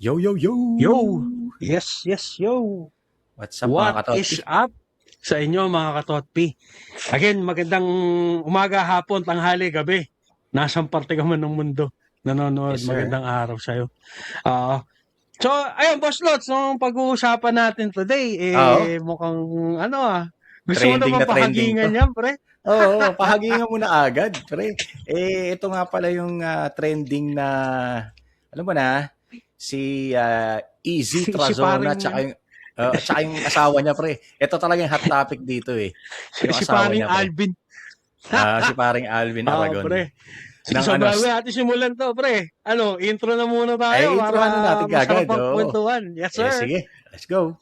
Yo, yo, yo! Yo! Yes, yo! What's up, mga What katotpi? is up sa inyo mga katotpi? Again, magandang umaga, hapon, tanghali, gabi. Nasang parte ka man ng mundo nanonood. Yes, sir. Magandang araw sa'yo. So, ayun, Boss Lots, nung pag-uusapan natin today, mukhang gusto mo Trending naman na trending pahagingan to. yan, pre? Oo, pahagingan mo na agad, pre. Ito nga pala yung trending na, alam mo na, si Easy Si Trazona, paring, tsaka yung asawa niya, pre. Ito talaga yung hot topic dito eh. Yung si asawa paring niya, pre. Alvin. Si paring Alvin Aragon. Pre. Ng So, ano, bago natin simulan to, pre. Intro na muna tayo intro para na natin masarap kagad. ang Oo. kwentuhan. Yes, sir. Sige, let's go.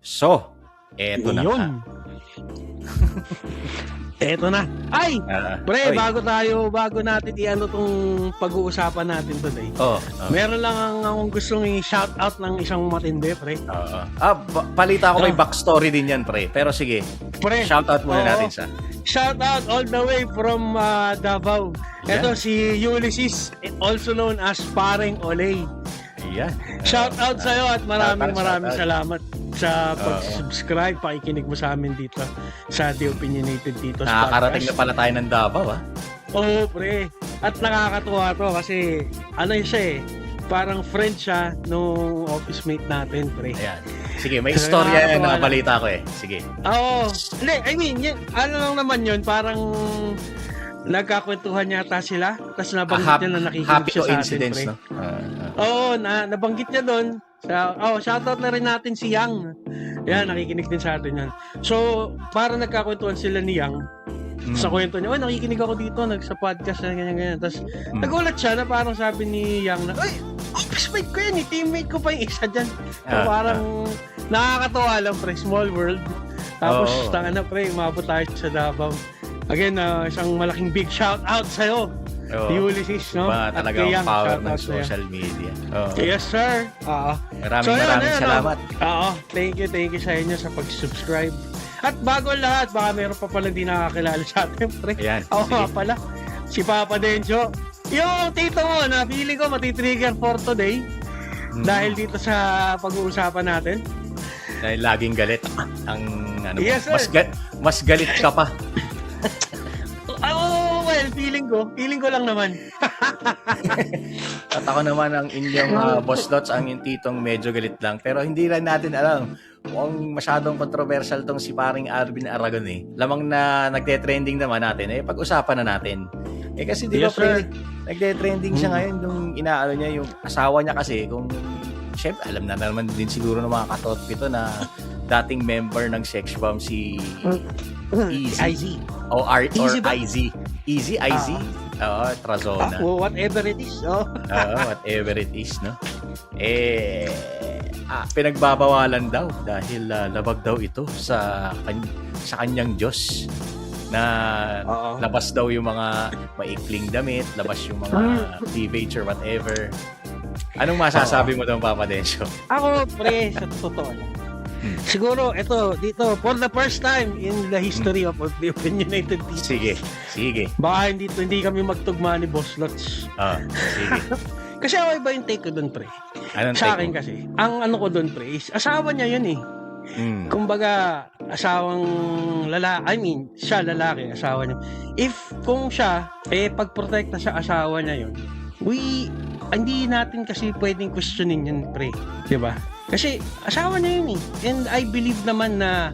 So, eto na. Yun. Eto na. Ay! Pre, bago natin tong pag-uusapan natin today. Meron lang akong gustong i-shout out ng isang matindi, pre. Palita ako may backstory din yan, pre. Pero sige, Pre, shout out muna natin sa. Shout out all the way from Davao. Ito si Ulysses, also known as Paring Olay. Yan. Shout out sa'yo at maraming salamat sa pag-subscribe, pakikinig mo sa amin dito sa The Opinionated Titos Podcast. Nakakarating na pala tayo ng Davao, ha? Oo, pre. At nakakatuwa to kasi siya parang friend siya nung office mate natin, pre. Ayan. Sige, may istorya yan na balita ko eh. Sige. Oo. Hindi, I mean, lang naman yun, parang nagkakwentuhan yata sila, tapos nabanggit niya na nakikinig siya sa atin, incidents, pre. No? Oo, nabanggit niya doon. Shoutout na rin natin si Yang. Yan, nakikinig din sa atin yan. So, para nagkakwentuhan sila ni Yang, sa kwento niya, nakikinig ako dito, sa podcast na ganyan. Tapos, nagulat siya na parang sabi ni Yang na, office mate ko yan, teammate ko pa yung isa dyan. So, parang nakakatawa lang, pre, small world. Tapos, pre, umabot tayo sa Davao. Again, isang malaking big shout out sa'yo. Ulysses, no? Talagang power ng social media. Yes, sir. Maraming salamat. Thank you sa inyo sa pag-subscribe. At bago ang lahat, baka meron pa palang di nakakilala sa atin, pre. Ako nga pala, si Papa Dencho. Yung tito mo na feeling ko matitrigger for today dahil dito sa pag-uusapan natin. Dahil laging galit. Yes, mas galit ka pa. Well, feeling ko lang naman. At ako naman ang inyong boss Lots, ang yung titong medyo galit lang. Pero hindi lang natin alam kung masyadong controversial tong si paring Alvin Aragon eh. Lamang na nagte-trending naman natin pag-usapan na natin. Kasi di ba pre, nagte-trending siya ngayon yung inaano niya, yung asawa niya kasi kung syempre alam na naman din siguro ng mga katotpito na dating member ng Sex Bomb si Easy. Easy, Trazona. Whatever it is. Whatever it is, no? Pinagbabawalan daw dahil labag daw ito sa kanyang Diyos na labas daw yung mga maikling damit, labas yung mga cleavage or whatever. Anong masasabi mo doon, Papa Dencho? Ako, pre, sa totoo lang. Siguro, dito, for the first time in the history of the Opinionated Titos. Sige. Baka hindi kami magtugma ni Boss Lots. Sige. Kasi ako iba yung take ko doon, pre. Sa akin kasi, ang ko doon, pre, is asawa niya yun eh. Kumbaga, asawang lalaki, siya lalaki, asawa niya. Kung siya, pagprotekta sa asawa niya yun, hindi natin kasi pwedeng questionin yun, pre. Diba? Kasi asawa niya yun eh. And I believe naman na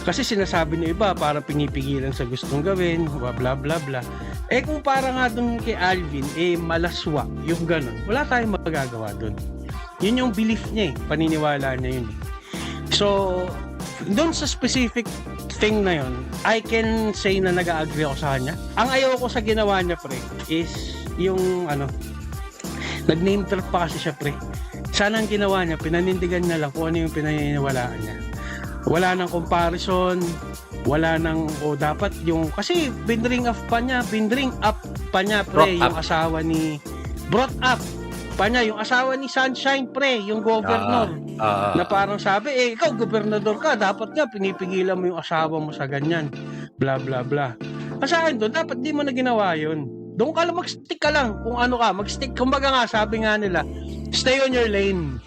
kasi sinasabi ng iba para pinipigilan sa gustong gawin, blah blah blah. Kung para nga dun kay Alvin, malaswa, yung ganun. Wala tayong magagawa dun. Yun yung belief niya eh. Paniniwala niya yun eh. So, dun sa specific thing na yun, I can say na nag-agree ako sa kanya. Ang ayaw ko sa ginawa niya, pre, is yung nag-name drop pa kasi siya, pre. Sana ang ginawa niya, pinanindigan niya lang kung ano yung pinaniniwalaan niya. Wala nang comparison, wala nang, dapat yung, kasi binring up pa niya, pre, yung asawa ni, brought up Panya, yung asawa ni Sunshine, pre, yung governor. Na parang sabi, ikaw, gobernador ka, dapat nga pinipigilan mo yung asawa mo sa ganyan. Bla, bla, bla. Sa akin doon, dapat di mo na ginawa yun. Doon ka lang, mag-stick ka lang. Kung ano ka, mag-stick. Kumbaga nga, sabi nga nila, stay on your lane.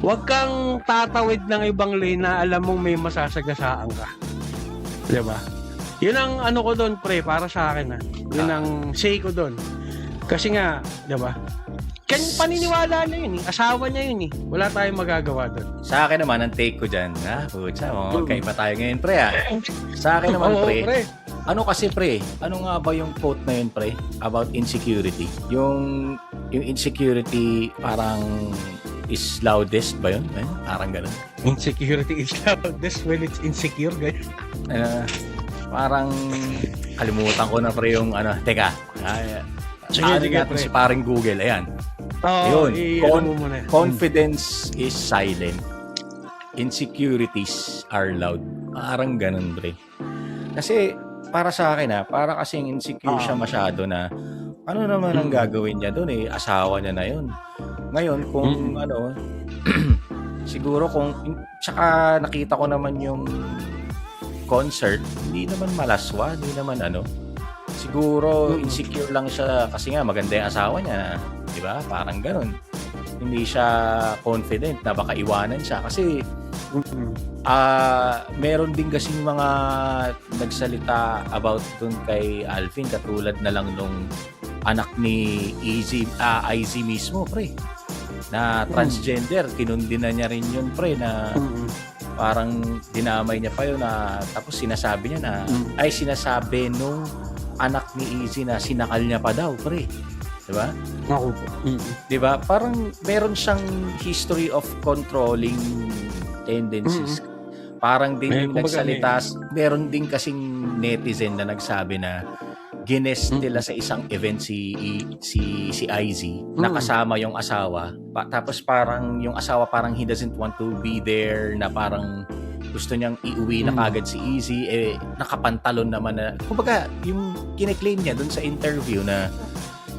Huwag kang tatawid ng ibang lane na alam mong may masasagasaan ka. Diba? Yun ang ano ko doon, pre, para sa akin. Yun ang say ko doon. Kasi nga, diba? Paniniwala na yun eh. Asawa niya yun eh. Wala tayong magagawa doon. Sa akin naman, ang take ko dyan, putsa, magkaiba tayo ngayon, pre, Sa akin naman, pre, ano kasi, pre, ano nga ba yung quote na yun, pre, about insecurity? Yung insecurity, parang is loudest ba yun? Parang ganun. Insecurity is loudest when it's insecure, guys. Parang, kalimutan ko na, pre, yung teka, sige, natin si paring Google, ayan. Yun, confidence is silent. Insecurities are loud. Parang ganun, pre. Kasi, para sa akin, para kasing insecure siya masyado na, ano naman ang gagawin niya doon asawa niya na yun. Ngayon, kung siguro kung, tsaka nakita ko naman yung concert, hindi naman malaswa, hindi naman siguro insecure lang siya kasi nga maganda yung asawa niya, di ba? Parang ganun. Hindi siya confident na baka iwanan siya kasi meron din kasing mga nagsalita about dun kay Alvin katulad na lang nung anak ni IZ mismo, pre. Na transgender, kinundi na niya rin yun, pre, na parang dinamay niya pa yun na tapos sinasabi niya na sinasabi nung anak ni Izzy na sinakal niya pa daw, pre. Diba? Ako po. Diba? Parang meron siyang history of controlling tendencies. Parang din yung nagsalita, meron din kasing netizen na nagsabi na gines nila sa isang event si IZ na kasama yung asawa. Tapos parang yung asawa parang he doesn't want to be there, na parang gusto niyang iuwi na kagad si Izzy, nakapantalon naman na, kumbaga, yung kine-claim niya dun sa interview na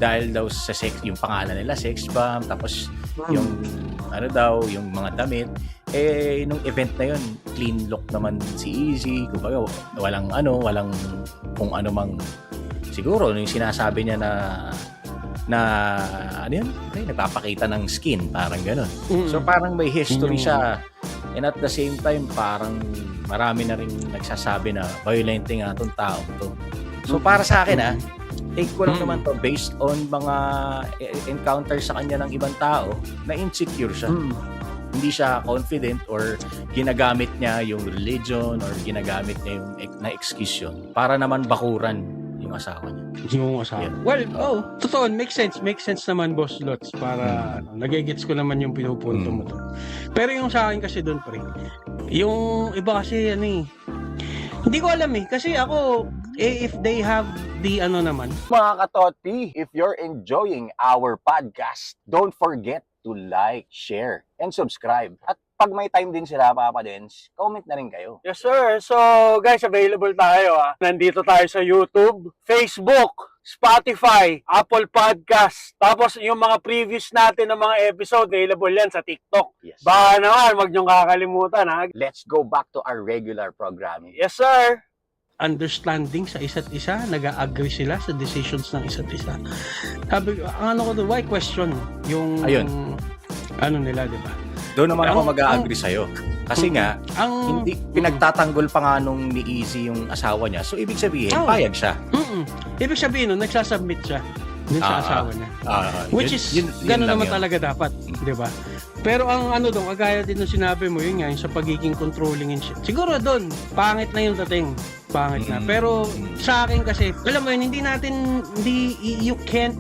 dahil daw sa sex, yung pangalan nila, sex bomb, tapos yung, yung mga damit, nung event na yun, clean look naman si Izzy, kumbaga, walang kung ano mang, siguro, yung sinasabi niya nagpapakita ng skin, parang gano'n. So, parang may history siya. And at the same time, parang marami na rin nagsasabi na violent nga itong tao to. So para sa akin take ko lang naman to based on mga encounter sa kanya ng ibang tao na insecure siya. Hindi siya confident or ginagamit niya yung religion or ginagamit niya yung na-excuse yun para naman bakuran yung asawa niya. Yung asawa. Yeah. Well, totoo, makes sense naman, Boss Lots, para nagigets ko naman yung pinupunto mo to. Pero yung sa akin kasi doon, pre, yung iba kasi hindi ko alam kasi ako if they have the naman. Mga katoti, if you're enjoying our podcast, don't forget to like, share, and subscribe. At pag may time din sila, Papa Dens, comment na rin kayo. Yes, sir. So, guys, available tayo. Nandito tayo sa YouTube, Facebook, Spotify, Apple Podcast. Tapos, yung mga previous natin ng mga episode, available yan sa TikTok. Yes. Baka naman, wag niyong kakalimutan, Let's go back to our regular programming. Yes, sir. Understanding sa isa't isa, nag-agree sila sa decisions ng isa't isa. Sabi, why question yung nila, di ba? Doon naman ako mag-a-agree sa'yo. Kasi nga, hindi pinagtatanggol pa nga nung ni Izzy yung asawa niya. So, ibig sabihin, payag siya. Ibig sabihin, nagsasubmit siya dun sa asawa niya. Which is, gano'n naman talaga dapat. Di ba? Pero ang doon, agaya din nung sinabi mo, yun nga, yung sa pagiging controlling and shit. Siguro doon, pangit na yung dating. Pangit na. Pero sa akin kasi, alam mo yun, you can't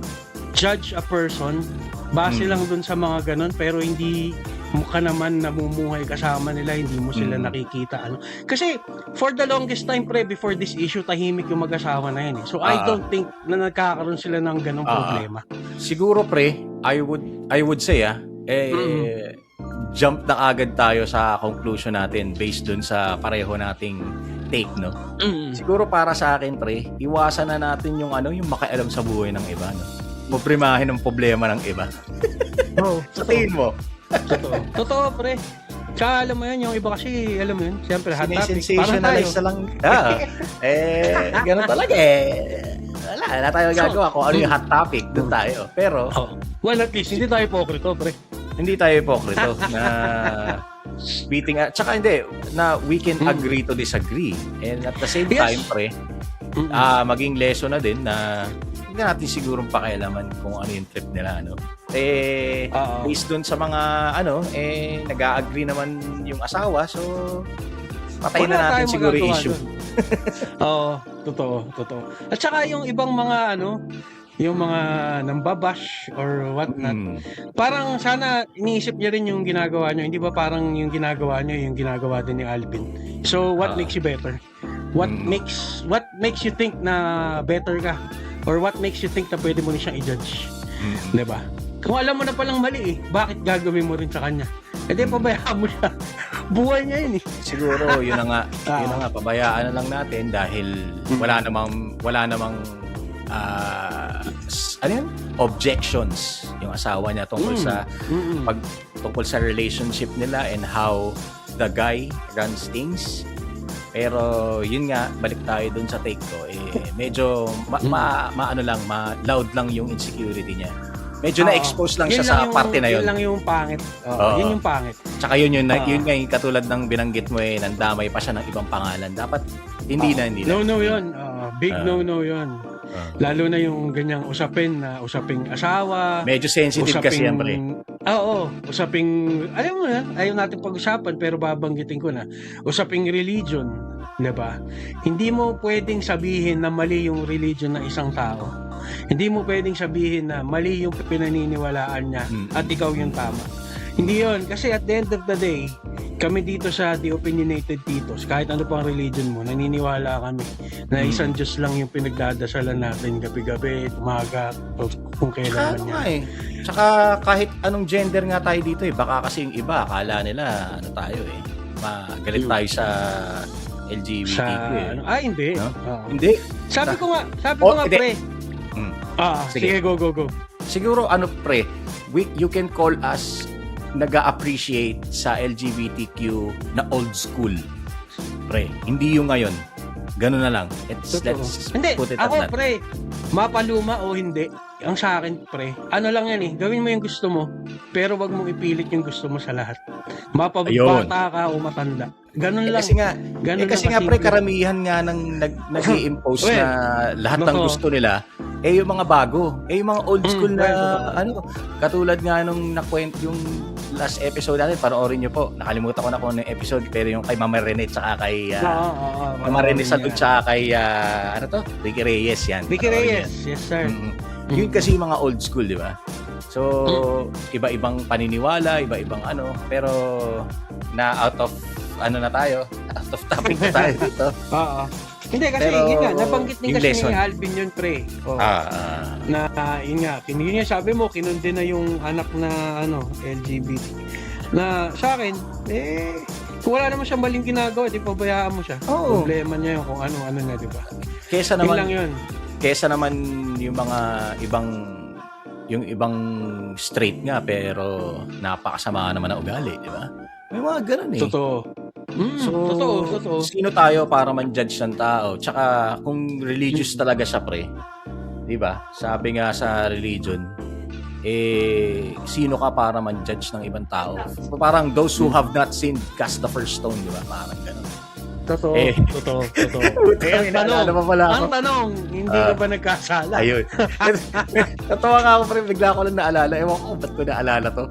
judge a person base lang doon sa mga ganun, pero hindi mo ka naman namumuhay kasama nila, hindi mo sila nakikita. Kasi for the longest time, pre, before this issue, tahimik yung mag-asawa na yan. So I don't think na nagkakaroon sila ng ganong problema. Siguro, pre, I would say, jump na agad tayo sa conclusion natin based dun sa pareho nating take, no? Siguro para sa akin, pre, iwasan na natin yung makialam sa buhay ng iba, no? Moprimahin ang problema ng iba. Oo. Sa tingin mo? Totoo, pre. Tsaka alam mo yun, yung iba kasi, alam mo yun, siyempre hot topic. Sinisensationalize na lang. Ganun talaga wala tayo gagawa kung ano yung hot topic, doon tayo. Pero, well, at least, hindi tayo hipokrito, pre. Hindi tayo hipokrito na tsaka hindi, na we can agree to disagree. And at the same time, pre, maging lesson na din na hindi natin sigurong pakialaman kung ano yung trip nila, ano. Based dun sa mga, nag-a-agree naman yung asawa, so patayin na natin siguro yung issue. Oo, totoo. At saka yung ibang mga, yung mga nambabash or whatnot, parang sana iniisip niya rin yung ginagawa niyo. Hindi ba parang yung ginagawa niyo, yung ginagawa din ni Alvin? So, what makes you better? What makes you think na better ka? Or what makes you think na pwede mo na siyang i-judge? Diba? Kung alam mo na palang mali bakit gagawin mo rin sa kanya? Pabayaan mo siya. Buhay niya yun Siguro, yun na nga, pabayaan na lang natin dahil wala namang objections yung asawa niya tungkol sa relationship nila and how the guy runs things. Pero yun nga, balik tayo dun sa take ko, medyo loud lang yung insecurity niya. Medyo na-expose lang siya sa parte na yun. Yun lang yung pangit. Yun yung pangit. Tsaka yun nga yung katulad ng binanggit mo nandamay pa siya ng ibang pangalan. Dapat hindi na. No yun. Big no yun. Lalo na yung ganyang usaping asawa. Medyo sensitive kasi yan, pre. Usaping, alam mo na, ayaw natin pag-usapan pero babanggitin ko na. Usaping religion, diba? Hindi mo pwedeng sabihin na mali yung religion ng isang tao. Hindi mo pwedeng sabihin na mali yung pinaniniwalaan niya at ikaw yung tama. Hindi yun. Kasi at the end of the day, kami dito sa The Opinionated Titos, kahit ano pang religion mo, naniniwala kami na isang Diyos lang yung pinagdadasalan natin gabi-gabi, umaga, o kung kailan man yan. Tsaka kahit anong gender nga tayo dito baka kasi yung iba, akala nila tayo magalit tayo sa LGBTQ hindi. No? Hindi. Sabi ko nga, pre. Sige, go. Siguro, pre, you can call us nag-a-appreciate sa LGBTQ na old school. Pre, hindi yung ngayon. Ganun na lang. Let's put it at that. Pre, mapaluma o hindi, ang sa akin, pre, ano lang yan gawin mo yung gusto mo, pero wag mong ipilit yung gusto mo sa lahat. Mapabata ka o matanda. Ganun lang. Kasi nga, pre, karamihan nga ng nag-i-impose na lahat ng gusto nila, yung mga bago. Yung mga old school na, katulad nga nung nakwent yung last episode natin, panoorin nyo po. Nakalimutan ko na kung ano yung episode, pero yung kay Mama Rene tsaka kay Mama Rene Salud tsaka kay Ricky Reyes yan. Ricky Reyes, yes sir. Yun kasi yung mga old school, di ba? So, iba-ibang paniniwala, iba-ibang pero na out of topic na tayo dito. Hindi kasi yun nga, nabanggit din kasi ni Alvin yun, pre. Na yun nga, sabi mo, kinundi na yung anak na LGBT. Na sa akin, kung wala naman siyang maling ginagawa, pabayaan mo siya. Problema niya yung kung ano-ano na, di ba? Kesa naman, yun lang yun. Kesa naman yung mga ibang straight nga, pero napakasama naman na ugali, di ba? May mga ganun Totoo. Totoo. Sino tayo para man-judge ng tao? Tsaka kung religious talaga siya, pre, di ba? Sabi nga sa religion, sino ka para man-judge ng ibang tao? Parang those who have not sinned cast the first stone, di ba? Parang ganun. Totoo. Ang tanong, hindi ka ba nagkasala? Ayun. Natawa nga ako, pre, bigla ko lang naalala. Ewan ko ba't ko naalala to.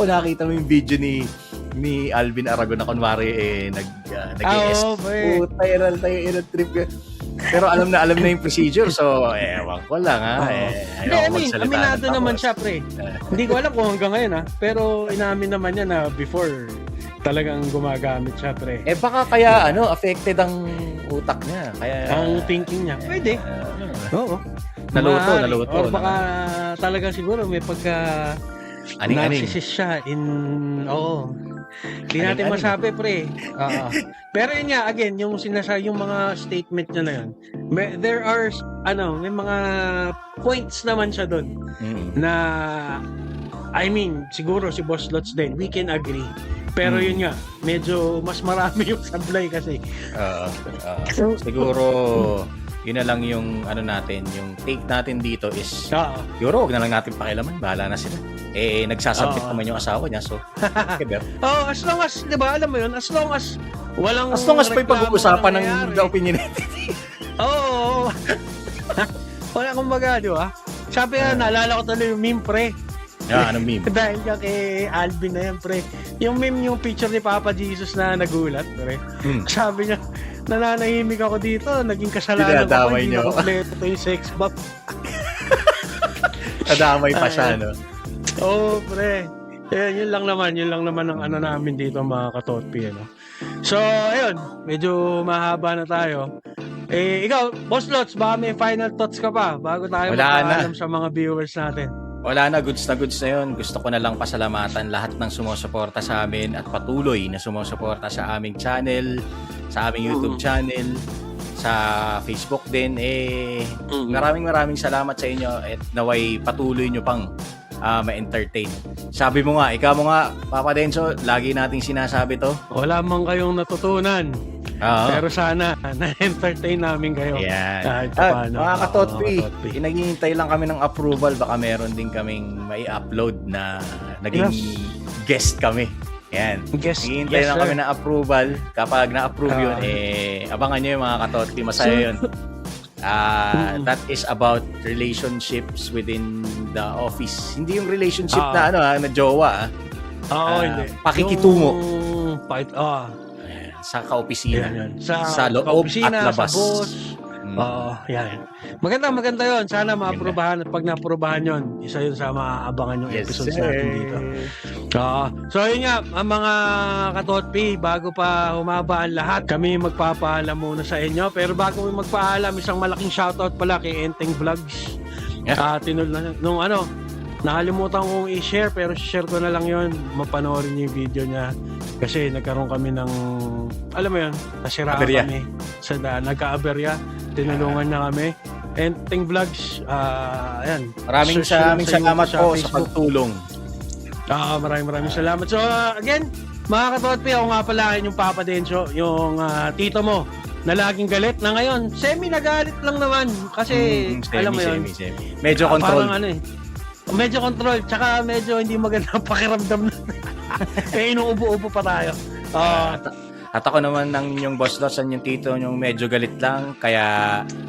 Nakita mo yung video ni Alvin Aragon na kunwari nag-ES. Viral tayo in a trip. Pero alam na yung procedure. So, ewan ko lang aminado naman siya, pre. Hindi ko alam kung hanggang ngayon pero inamin naman niya na before talagang gumagamit siya, pre. Baka kaya Affected ang utak niya. Kaya ang thinking niya. Pwede. Oo. Naluto. Or baka talagang siguro may pagka narcissist siya Hindi natin masabi, pre. Pero yun nga, again, yung mga statement niya na yun, there are, may mga points naman siya doon na, I mean, siguro si Boss Lots din, we can agree. Pero yun nga, medyo mas marami yung sablay kasi. Siguro, yun na lang yung natin, yung take natin dito is, siguro, huwag na lang natin pakialaman, bahala na sila. Nagsasubmit naman yung asawa niya, so, okay, as long as, di ba, alam mo yun, as long as may pag-uusapan ng the opinion natin. Oo. Wala kumbaga, di ba? Sabi nga, naalala ko tuloy yung meme, pre. Anong meme? Dahil ka kay Alvin na yan, pre. Yung meme, yung picture ni Papa Jesus na nagulat, pre. Sabi niya, nananahimik ako dito, naging kasalanan ko, hindi na kompleto yung sex bomb. Nadamay pa siya, no? Oo, pre. Yun lang naman ang namin dito, mga katotpi, So, ayun, medyo mahaba na tayo. Ikaw, Boss Lots, baka may final thoughts ka pa bago tayo magpaalam sa mga viewers natin? Wala na, goods na yun. Gusto ko na lang pasalamatan lahat ng sumusuporta sa amin at patuloy na sumusuporta sa aming channel, sa aming YouTube channel, sa Facebook din. Maraming salamat sa inyo at naway patuloy nyo pang ma-entertain. Sabi mo nga, ikaw mo nga, Papa Denso, lagi nating sinasabi to. Wala man kayong natutunan. Pero sana, na-entertain namin kayo. Yan. Mga katotpi, naghihintay lang kami ng approval. Baka meron din kaming may upload na naging guest kami. Yan. Naghihintay lang kami ng approval. Kapag na-approve yun, abangan nyo yung mga katotpi. Masaya yun. That is about relationships within the office. Hindi yung relationship na jowa. Hindi. Pakikitungo. Sa kaopisina. Sa loob at labas. Sa boss. Yan. Maganda yun. Sana ma-aprobahan at pag na-aprobahan yun, isa yun sa maabangan yung episodes natin dito. So yun nga, ang mga katotpi, bago pa humaba ang lahat, kami magpapaalam muna sa inyo. Pero bago magpaalam, isang malaking shoutout pala kay Enteng Vlogs. Nakalimutan kong i-share pero share ko na lang yun. Mapanoorin niyo yung video niya. Kasi nagkaroon kami ng, alam mo yun, nasiraan kami. Nagka-aberya. Tinulungan na kami. Enteng Vlogs, ayan. Maraming salamat po sa pagtulong. Maraming salamat. So, again, mga katotpi, ako nga pala yung Papa Denso, yung tito mo, na laging galit na ngayon. Semi-nagalit lang naman. Kasi, alam mo yun. Medyo control. Parang medyo control. Tsaka medyo hindi maganda pakiramdam na. Inuubo-ubo pa tayo. At ako naman ng inyong Boss Lots, yung tito yung medyo galit lang.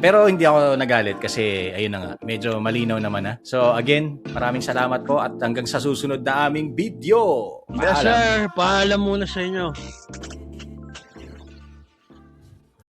Pero hindi ako nagalit kasi ayun na nga, medyo malinaw naman . So again, maraming salamat po at hanggang sa susunod na aming video. Yes sir, paalam muna sa inyo.